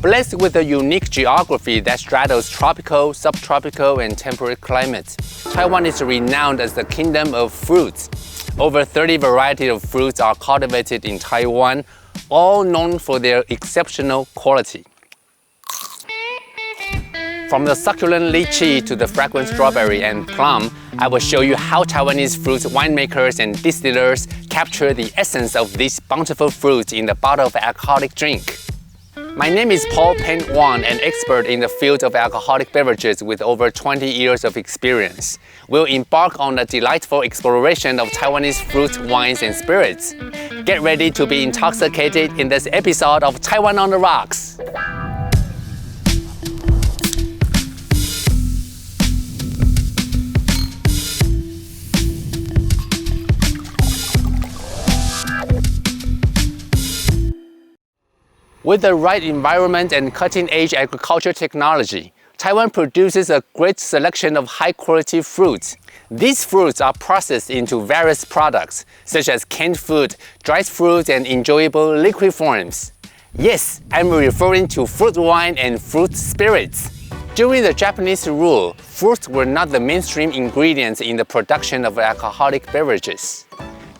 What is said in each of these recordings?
Blessed with a unique geography that straddles tropical, subtropical, and temperate climates, Taiwan is renowned as the kingdom of fruits. Over 30 varieties of fruits are cultivated in Taiwan, all known for their exceptional quality. From the succulent lychee to the fragrant strawberry and plum, I will show you how Taiwanese fruit winemakers and distillers capture the essence of these bountiful fruits in the bottle of alcoholic drink. My name is Paul Peng Wang, an expert in the field of alcoholic beverages with over 20 years of experience. We'll embark on a delightful exploration of Taiwanese fruit, wines, and spirits. Get ready to be intoxicated in this episode of Taiwan on the Rocks. With the right environment and cutting-edge agriculture technology, Taiwan produces a great selection of high-quality fruits. These fruits are processed into various products, such as canned food, dried fruit, and enjoyable liquid forms. Yes, I'm referring to fruit wine and fruit spirits. During the Japanese rule, fruits were not the mainstream ingredients in the production of alcoholic beverages.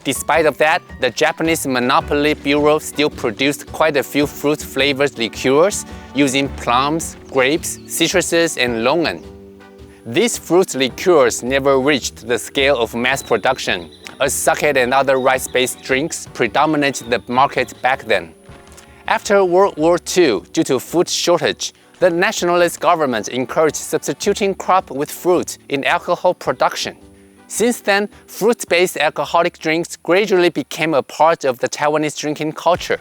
Despite of that, the Japanese Monopoly Bureau still produced quite a few fruit-flavored liqueurs using plums, grapes, citruses, and longan. These fruit liqueurs never reached the scale of mass production, as sake and other rice-based drinks predominated the market back then. After World War II, due to food shortage, the nationalist government encouraged substituting crop with fruit in alcohol production. Since then, fruit-based alcoholic drinks gradually became a part of the Taiwanese drinking culture.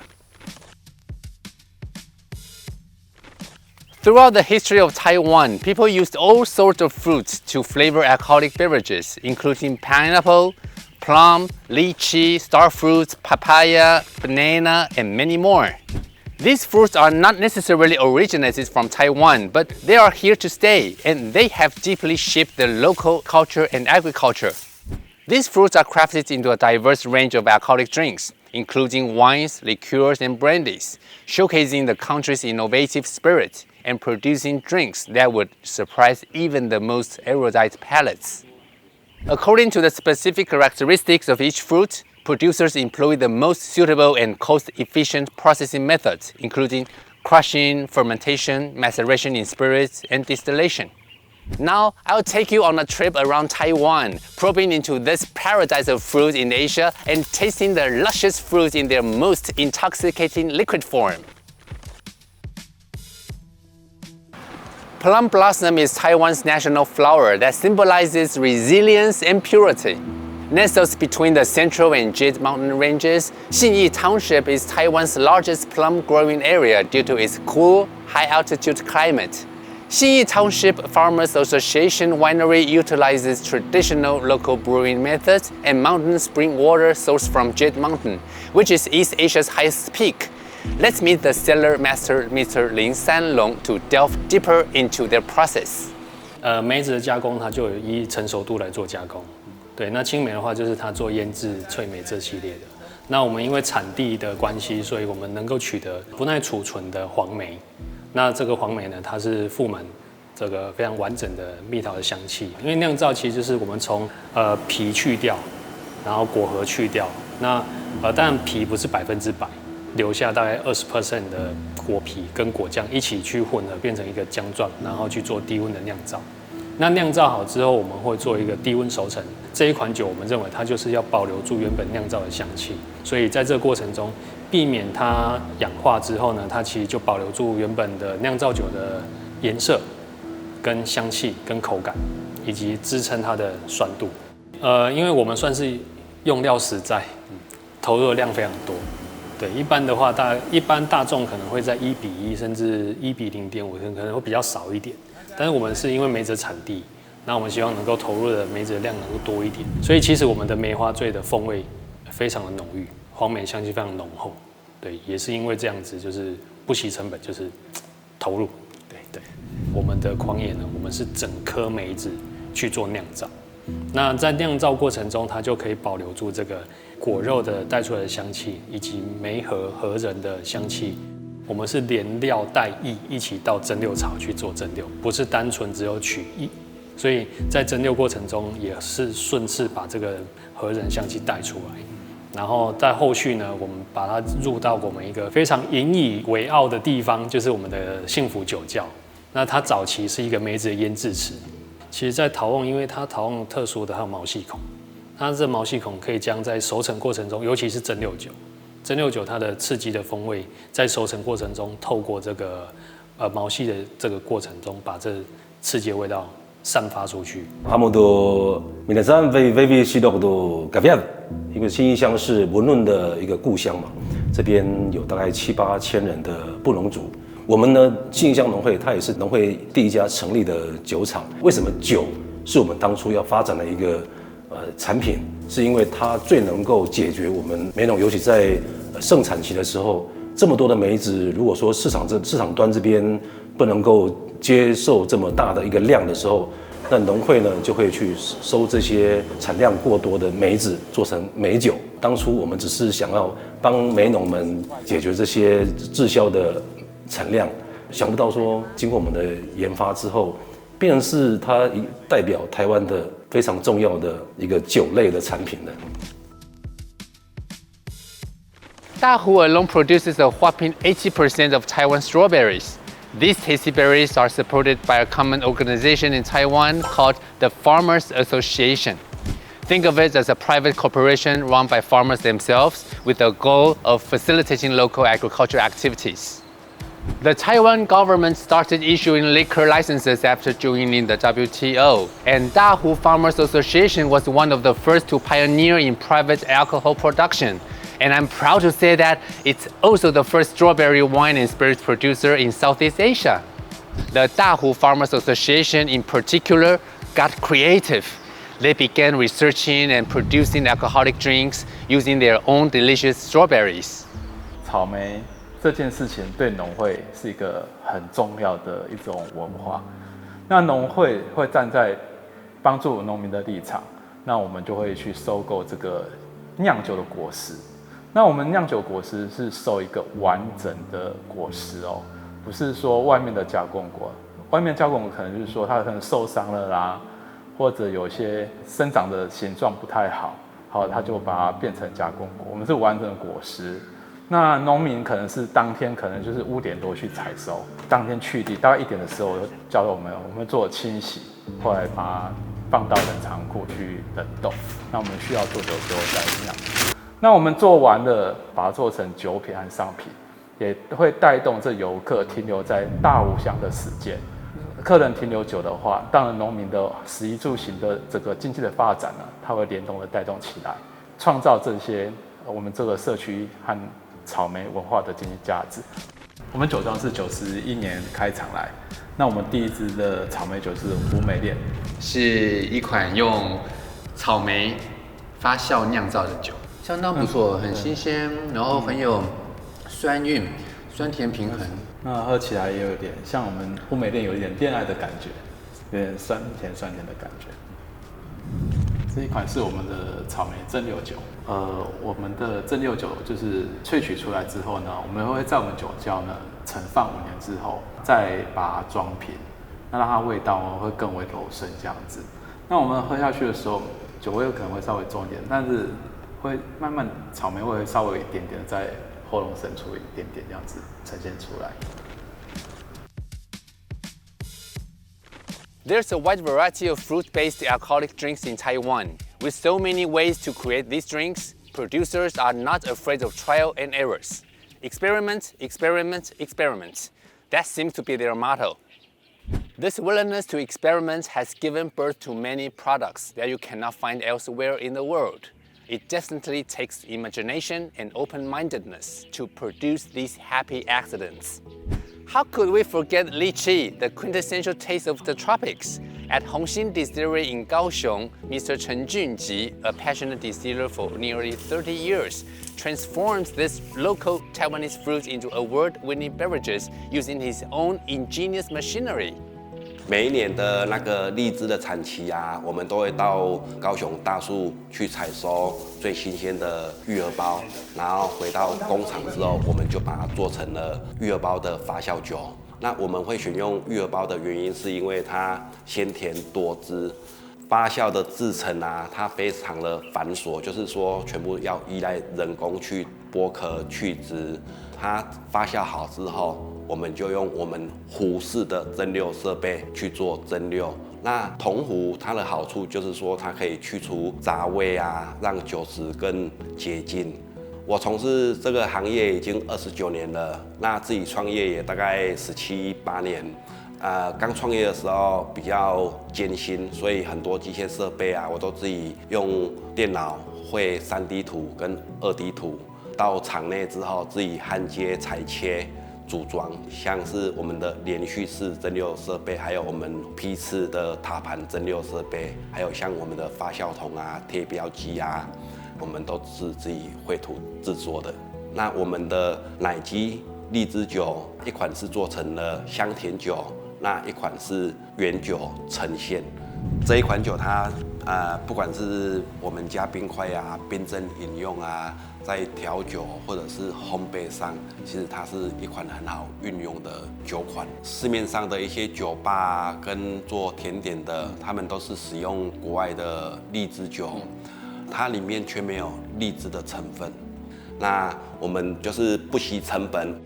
Throughout the history of Taiwan, people used all sorts of fruits to flavor alcoholic beverages, including pineapple, plum, lychee, starfruit, papaya, banana, and many more. These fruits are not necessarily originated from Taiwan, but they are here to stay, and they have deeply shaped the local culture and agriculture. These fruits are crafted into a diverse range of alcoholic drinks, including wines, liqueurs, and brandies, showcasing the country's innovative spirit and producing drinks that would surprise even the most erudite palates. According to the specific characteristics of each fruit, producers employ the most suitable and cost-efficient processing methods, including crushing, fermentation, maceration in spirits, and distillation. Now, I'll take you on a trip around Taiwan, probing into this paradise of fruit in Asia and tasting the luscious fruit in their most intoxicating liquid form. Plum blossom is Taiwan's national flower that symbolizes resilience and purity. Nestles between the Central and Jade mountain ranges, Xinyi Township is Taiwan's largest plum growing area due to its cool, high-altitude climate. Xinyi Township Farmers Association Winery utilizes traditional local brewing methods and mountain spring water sourced from Jade Mountain, which is East Asia's highest peak. Let's meet the cellar master, Mr. Lin Sanlong, to delve deeper into their process. 梅子的加工，它就有依成熟度来做加工。对，那青梅的话就是它做腌制、脆梅这系列的。那我们因为产地的关系，所以我们能够取得不耐储存的黄梅。那这个黄梅呢，它是富满这个非常完整的蜜桃的香气。因为酿造其实就是我们从皮去掉，然后果核去掉。那当然皮不是100%，留下大概20% 的果皮跟果酱一起去混合，变成一个浆状，然后去做低温的酿造。那酿造好之后，我们会做一个低温熟成。这一款酒，我们认为它就是要保留住原本酿造的香气，所以在这个过程中，避免它氧化之后呢，它其实就保留住原本的酿造酒的颜色、跟香气、跟口感，以及支撑它的酸度。因为我们算是用料实在，投入的量非常多。对，一般的话，一般大众可能会在1:1，甚至1:0.5，可能会比较少一点。但是我们是因为梅子产地，那我们希望能够投入的梅子的量能够多一点，所以其实我们的梅花醉的风味非常的浓郁，黄梅香气非常浓厚。对，也是因为这样子，就是不惜成本，就是投入。对，我们的狂野呢，我们是整颗梅子去做酿造。那在酿造过程中，它就可以保留住这个果肉的带出来的香气，以及梅核仁的香气。我们是连料带液一起到蒸馏槽去做蒸馏，不是单纯只有取液。所以在蒸馏过程中，也是顺势把这个荷人香气带出来。然后在后续呢，我们把它入到我们一个非常引以为傲的地方，就是我们的幸福酒窖。那它早期是一个梅子的腌制池。其实，在陶瓮，因为它陶瓮特殊的还有毛细孔，它这毛细孔可以将在熟成过程中，尤其是蒸馏酒它的刺激的风味，在熟成过程中透过这个毛细的这个过程中，把这刺激的味道散发出去。아무도皆さんvery 시도도 가비안，因为新义乡是文论的一个故乡嘛，这边有大概7、8千人的布农族。我们呢，新义乡农会它也是农会第一家成立的酒厂。为什么酒是我们当初要发展的一个产品？是因为它最能够解决我们梅农，尤其在盛产期的时候，这么多的梅子，如果说市场端这边不能够接受这么大的一个量的时候，那农会呢就会去收这些产量过多的梅子做成梅酒。当初我们只是想要帮梅农们解决这些滞销的产量，想不到说经过我们的研发之后，变成是它代表台湾的非常重要的一个酒类的产品了。Dahu alone produces a whopping 80% of Taiwan's strawberries. These tasty berries are supported by a common organization in Taiwan called the Farmers Association. Think of it as a private corporation run by farmers themselves with the goal of facilitating local agricultural activities. The Taiwan government started issuing liquor licenses after joining the WTO, and Dahu Farmers Association was one of the first to pioneer in private alcohol production. And I'm proud to say that it's also the first strawberry wine and spirits producer in Southeast Asia. The Dahu Farmers Association in particular got creative. They began researching and producing alcoholic drinks using their own delicious strawberries. 草莓这件事情对农会是一个很重要的一种文化。那农会会站在帮助农民的立场，那我们就会去收购这个酿酒的果实。那我们酿酒果实是收一个完整的果实哦，不是说外面的加工果。外面加工果可能就是说它可能受伤了啦，或者有些生长的形状不太好，好，它就把它变成加工果。我们是完整的果实。那农民可能是当天可能就是5点多去采收，当天去地，大概1点的时候叫我们做清洗，后来把它放到冷藏库去冷冻。那我们需要做久之后再酿。那我们做完了，把它做成酒品和商品，也会带动这游客停留在大武乡的时间。客人停留久的话，当然农民的食衣住行的这个经济的发展呢，它会联动的带动起来，创造这些我们这个社区和草莓文化的经济价值。我们酒庄是91年开厂来，那我们第一支的草莓酒是湖美恋，是一款用草莓发酵酿造的酒，相当不错，很新鲜，然后很有酸韵，酸甜平衡。那喝起来也有点像我们湖美恋有一点恋爱的感觉，有点酸甜的感觉。这一款是我们的草莓蒸馏酒。我们的蒸馏酒就是萃取出来之后呢，我们会在我们酒窖呢陈放5年之后，再把它装瓶，那让它味道会更为柔顺这样子。那我们喝下去的时候，酒味可能会稍微重一点，但是会慢慢草莓味会稍微一点点在喉咙深处一点点这样子呈现出来。There's a wide variety of fruit-based alcoholic drinks in Taiwan. With so many ways to create these drinks, producers are not afraid of trial and errors. Experiment, experiment, experiment. That seems to be their motto. This willingness to experiment has given birth to many products that you cannot find elsewhere in the world. It definitely takes imagination and open-mindedness to produce these happy accidents. How could we forget lychee, the quintessential taste of the tropics? At Hongxin Distillery in Kaohsiung, Mr. Chen Junji, a passionate distiller for nearly 30 years, transforms this local Taiwanese fruit into award-winning beverages using his own ingenious machinery. 每一年的那个荔枝的产期啊，我们都会到高雄大树去采收最新鲜的玉荷包，然后回到工厂之后，我们就把它做成了玉荷包的发酵酒。那我们会选用玉荷包的原因，是因为它鲜甜多汁。发酵的制程啊，它非常的繁琐，就是说全部要依赖人工去剥壳去汁。它发酵好之后，我们就用我们壶式的蒸馏设备去做蒸馏。那铜壶它的好处就是说，它可以去除杂味啊，让酒质更洁净。我从事这个行业已经29年了，那自己创业也大概17、18年。刚创业的时候比较艰辛，所以很多机械设备啊，我都自己用电脑绘3D 图跟2D 图。到厂内之后，自己焊接、裁切、组装，像是我们的连续式蒸馏设备，还有我们批次的塔盘蒸馏设备，还有像我们的发酵桶啊、贴标机啊，我们都是自己绘图制作的。那我们的奶基荔枝酒，一款是做成了香甜酒。那一款是原酒呈现，这一款酒它不管是我们加冰块啊、冰镇饮用啊，在调酒或者是烘焙上，其实它是一款很好运用的酒款。市面上的一些酒吧啊，跟做甜点的，他们都是使用国外的荔枝酒，它里面却没有荔枝的成分。那我们就是不惜成本。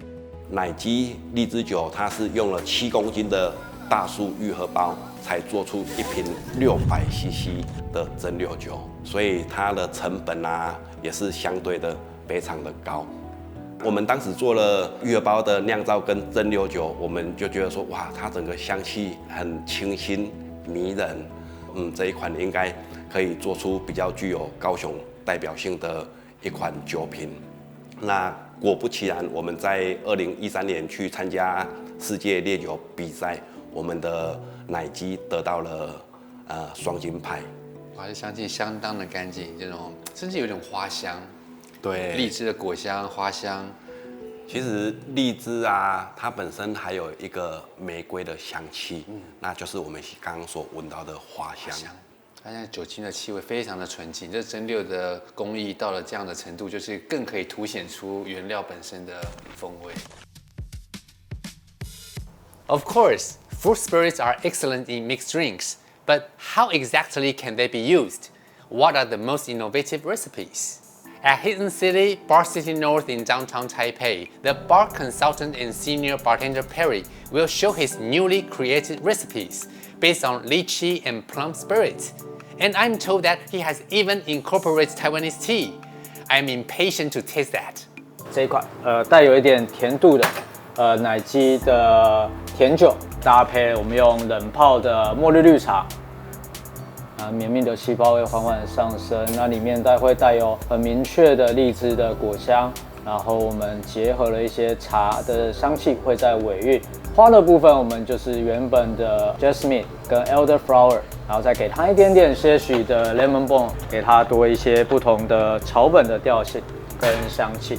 奶基荔枝酒，它是用了7公斤的大树玉荷包，才做出一瓶600cc 的蒸馏酒，所以它的成本啊也是相对的非常的高。我们当时做了玉荷包的酿造跟蒸馏酒，我们就觉得说，哇，它整个香气很清新迷人，这一款应该可以做出比较具有高雄代表性的一款酒瓶。那果不其然，我们在2013年去参加世界烈酒比赛，我们的奶基得到了双金牌。哇，这香气相当的干净，这种甚至有点花香，对，荔枝的果香、花香。其实荔枝啊，它本身还有一个玫瑰的香气，那就是我们刚刚所闻到的花香。它现在酒精的气味非常的纯净，这蒸馏的工艺到了这样的程度，就是更可以凸显出原料本身的风味。Of course, fruit spirits are excellent in mixed drinks, but how exactly can they be used? What are the most innovative recipes? At Hidden City, Bar City North in downtown Taipei, the bar consultant and senior bartender Perry will show his newly created recipes based on lychee and plum spirits. And I'm told that he has even incorporated Taiwanese tea. I'm impatient to taste that. 这一款带有一点甜度的奶基的甜酒，搭配我们用冷泡的茉莉绿茶，绵密的气泡会缓缓上升，那里面会带有很明确的荔枝的果香，然后我们结合了一些茶的香气，会在尾韵。花的部分我们就是原本的 jasmine 跟 elderflower， 然后再给它一点点些许的 lemon balm， 给它多一些不同的草本的调性跟香气。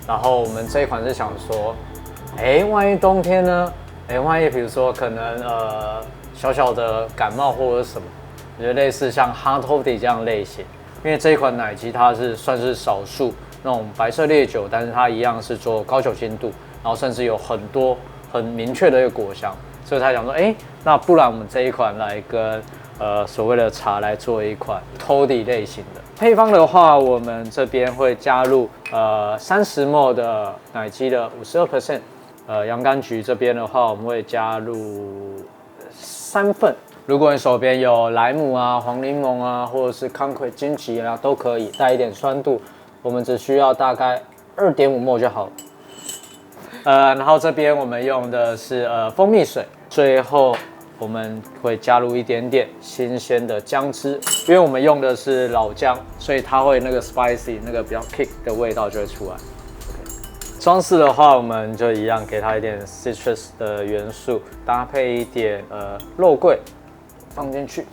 然后我们这一款是想说，万一冬天呢？万一比如说可能小小的感冒或者什么，我觉得类似像 hard toddy 这样类型，因为这一款奶基它是算是少数那种白色烈酒，但是它一样是做高酒精度，然后甚至有很多很明确的一个果香，所以他想说，那不然我们这一款来跟所谓的茶来做一款 toddy 类型的配方的话，我们这边会加入30ml 的奶基的52%，洋甘菊这边的话，我们会加入3份。如果你手边有莱姆啊、黄柠檬啊，或者是康葵、金桔啊，都可以带一点酸度，我们只需要大概2.5ml 就好了。然后这边我们用的是蜂蜜水，最后我们会加入一点点新鲜的姜汁，因为我们用的是老姜，所以它会那个 spicy 那个比较 kick 的味道就会出来。装饰的话，我们就一样给它一点 citrus 的元素，搭配一点肉桂放进去，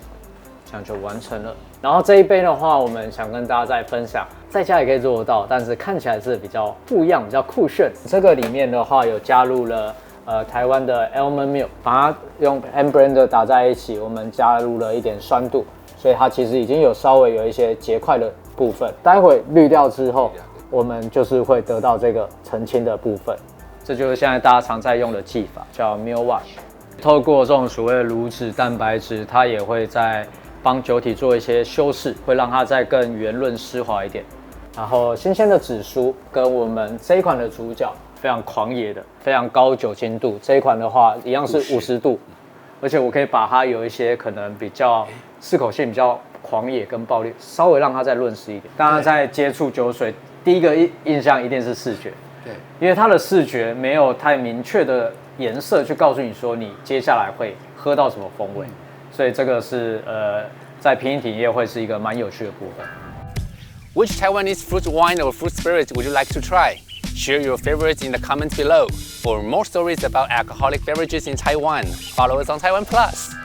这样就完成了。然后这一杯的话，我们想跟大家再分享，在家也可以做得到，但是看起来是比较不一样、比较酷炫。这个里面的话有加入了台湾的 almond milk， 把它用 hand blender 打在一起，我们加入了一点酸度，所以它其实已经稍微有一些结块的部分。待会滤掉之后，我们就是会得到这个澄清的部分。这就是现在大家常在用的技法，叫 milk wash。透过这种所谓的乳脂、蛋白质，它也会在帮酒体做一些修饰，会让它再更圆润湿滑一点。然后新鲜的紫苏跟我们这一款的主角非常狂野的、非常高酒精度，这一款的话一样是50度，而且我可以把它有一些可能比较适口性比较狂野跟暴力，稍微让它再润湿一点。当然在接触酒水，第一个印象一定是视觉，对，因为它的视觉没有太明确的颜色去告诉你说你接下来会喝到什么风味，所以这个是在品饮体验会是一个蛮有趣的部分。Which Taiwanese fruit wine or fruit spirit would you like to try? Share your favorites in the comments below. For more stories about alcoholic beverages in Taiwan, follow us on TaiwanPlus.